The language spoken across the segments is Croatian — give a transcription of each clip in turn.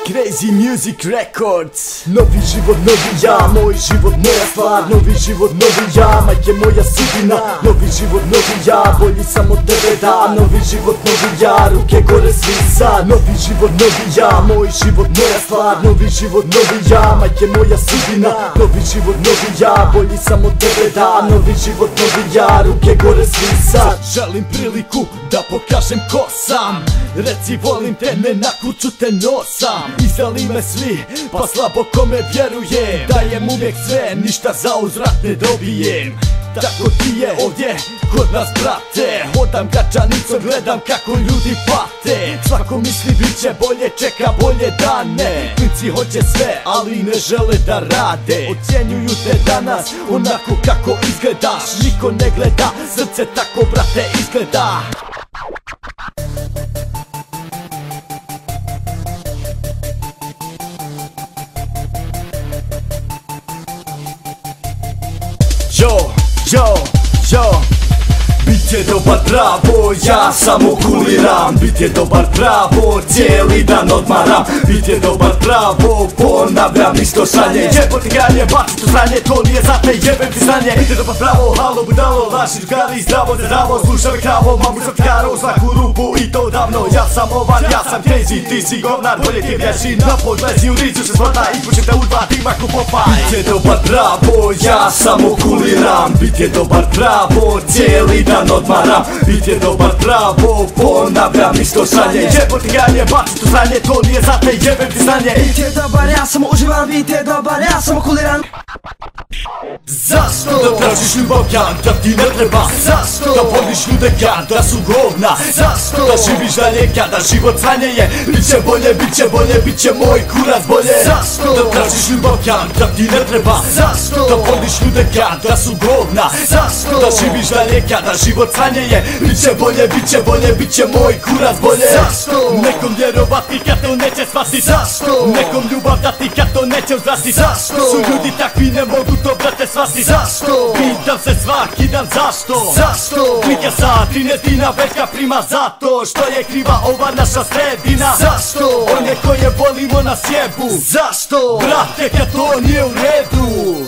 Crazy Music Records. Novi život, novi ja, moj život, moja stvar. Novi život, novi ja, majke moja sudbina. Novi život, novi ja, bolji sam od tebe da. Novi život, novi ja, ruke gore svi sad. Novi život, novi ja, moj život, moja stvar. Novi život, novi ja, majke moja sudbina. Novi život, novi ja, bolji sam od tebe da. Novi život, novi ja, ruke gore svi sad. Želim priliku da pokažem ko sam. Reci volim te, ne na kuću te nosam. Izdali me svi, pa slabo kome vjeruje. Dajem uvijek sve, ništa za uzvrat ne dobijem. Tako ti je ovdje kod nas brate. Hodam gačanicom, gledam kako ljudi pate. Svako misli bit će bolje, čeka bolje dane. Klinci hoće sve, ali ne žele da rade. Ocjenjuju te danas onako kako izgledaš. Niko ne gleda, srce tako brate izgleda. Yo, bit je dobar pravo, ja samo kuliram. Bit je dobar pravo, cijeli dan odmaram. Bit je dobar pravo, ponavljam isto sanje. Jebote granje, baci to sranje, to nije za te, jebem ti sranje. Bit je dobar pravo, halo budalo, laži drugari, zdravo za zdravo. Slušaj me kravo, mamu sam tkaro u svaku rupu i to davno. Ja sam ovan, ja sam crazy, ti si govnar, bolje ti vješi. Na podlezi u rizu se smrta i pušite u dva tima ko Popaj. Bit je dobar pravo, ja samo kuliram. Bit je dobar pravo, cijeli dan odmaram. Bit je dobar pravo, ponavljam isto sranje. Jebote granje, baci to sranje, to nije za te, jebem ti sranje. Bit je dobar, ja samo uživam, bit je dobar, ja samo kuliram. Zašto? Da tražiš ljubav kada ti ne treba. Zašto? Da voliš ljude kada su govna. Zašto? Da živiš dalje kada život sranje je. Biće bolje, biće bolje, biće moj kurac bolje. Zašto? Da tražiš ljubav kada ti ne treba. Zašto? Da voliš ljude kada su govna. Zašto? Da živiš dalje kada život sranje je. Biće bolje, biće bolje, biće moj kurac bolje. Zašto? Nekom vjerovati kad to neće spasiti. Zašto? Nekom ljubav dati kad to neće uzrasti. Zašto? Su ljudi takvi, ne mogu to brate svasti. Zašto? Pitam se svaki dan zašto? Zašto? Klika sa 13 večka prima zato što je kriva ova naša sredina. Zašto? One koje volimo na sjebu. Zašto? Brate kad to nije u redu.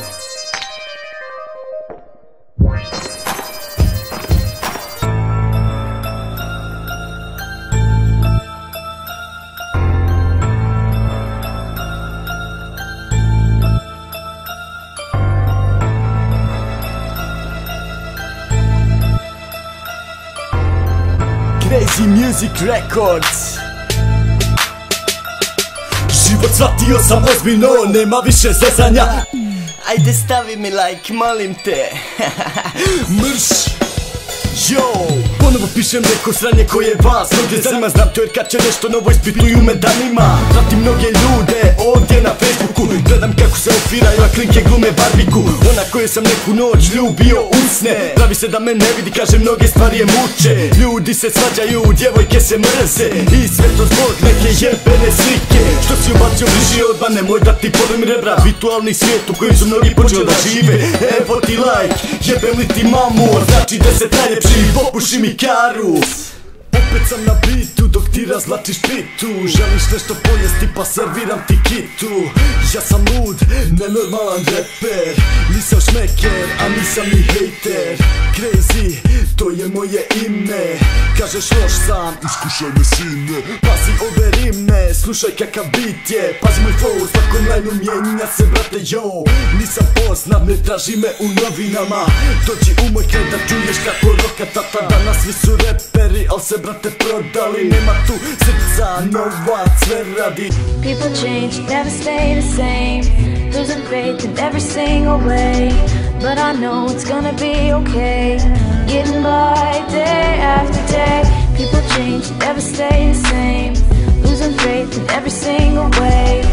Crazy Music Records. Život shvatio sam ozbiljno, nema više zezanja. Ajde stavi mi like, molim te. Mrš. Yo, ponovo pišem neko sranje koje vas mnoge zanima. Znam to jer kad će nešto novo ispituju me danima. Pratim mnoge ljude ovdje na Facebooku. Gledam kako se ofiraju, a klinke glume barbiku. Ona koje sam neku noć ljubio usne. Pravi se da me ne vidi, kaže mnoge stvari je muče. Ljudi se svađaju, djevojke se mrze. I sve to zbog neke jebene slike. Što si ubacio bliži odmah, nemoj da ti polim rebra. Virtualni svijet u kojem su mnogi počeli da žive. Evo ti like, jebem li ti mamu. Znači 10 najljepši, popuši mi karu. Opet sam na bitu dok ti razlačiš pitu. Želiš nešto pojesti pa serviram ti kitu. Ja sam lud, nenormalan reper. Nisam šmeker, a nisam ni hejter. Crazy, to je moje ime. Kažeš loš sam, iskušaj me sine. Pazi ove rime, slušaj kakav bit je. Pazi moj flow, svakom lajnu mijenja se brate yo. Nisam poznat, ne traži me u novinama. Dođi u moj kraj da čuješ kako roka tata. Danas svi su reperi, al se brate prodali. Nema tu srca, novac sve radi. People change, never stay the same. Losing faith in every single way. But I know it's gonna be okay. Getting by day after day. People change, never stay the same. Losing faith in every single way.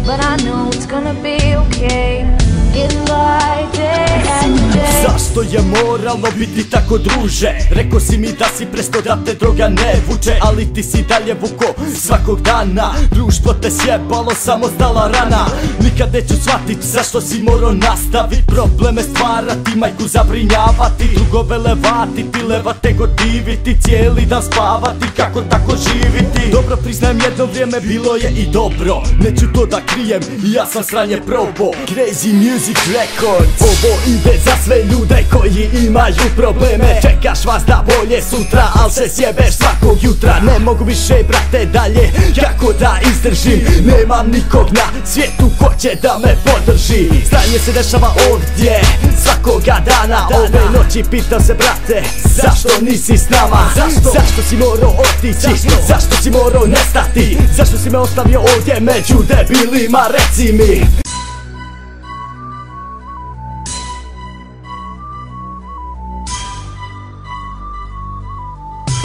But I know it's gonna be okay. Getting by day after day. Zašto je moralo biti tako, druže? Rekao si mi da si presto da te droga ne vuče, ali ti si dalje vuko svakog dana. Društvo te sjebalo, samo stala rana. Nikad neću shvatit zašto si morao nastavit probleme stvarati, majku zabrinjavati, drugove levati, levate gotiviti, cijeli dan spavati, kako tako živiti. Dobro priznajem, jedno vrijeme bilo je i dobro, neću to da krijem, ja sam sranje probo. Crazy Music Records. Ovo ide za sve ljude koji imaju probleme. Čekaš vas da bolje sutra, al se sjebeš svakog jutra. Ne mogu više, brate, dalje, kako da izdržim. Nemam nikog na svijetu ko će da me podrži. Stanje se dešava ovdje svakoga dana. Ove noći pitam se, brate, zašto nisi s nama? Zašto si morao otići? Zašto si morao nestati? Zašto si me ostavio ovdje među debilima, reci mi?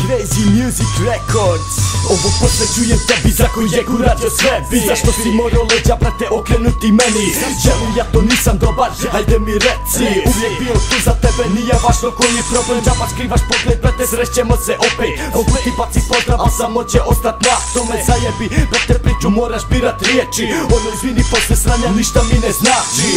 Crazy Music Records. Ovo posvećujem tebi za kojeg uradio sve bi. Zašto si morao leđa, brate, okrenuti meni? Želim, ja to nisam dobar, ajde mi reci. Uvijek bio tu za tebe, nije važno koji problem. Džaba skrivaš pogled, brate, srećemo se opet. Mogu ti bacit pozdrav, a samo će ostat na tome. Zajebi, brate, priču moraš birat riječi. Ono, izvini, posle sranja ništa mi ne znači.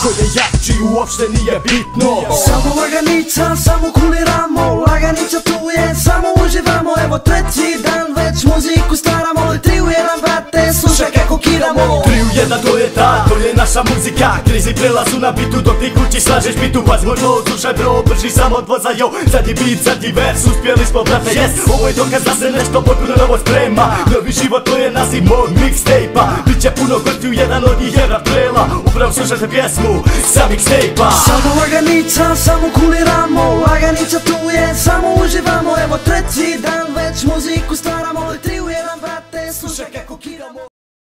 Ko je jači, uopšte nije bitno. Samo laganica, samo kuliramo. Laganica tu je, samo uživamo. Evo treći dan već muziku staramo. 3 u 1, brate, slušaj kako kiramo. 3 u 1, to je ta, to je naša muzika. Crazy prelazu na bitu, dok ti kući slažeš bitu. Paz možno, slušaj bro, brži samo dvoza, yo. Zadnji beat, zadnji vers, uspjeli smo, brate, yes. Ovo je dokaz da se nešto potpuno novo sprema. Novi život, to je naziv mog mixtape-a. Biće puno gostiju, jedan od njih je rap trela. Upravo slušajte pjesmu sa mixtape-a. Samo laganica, samo kuliramo. Laganica tu je, samo uživamo. Evo treći dan već muziku staramo.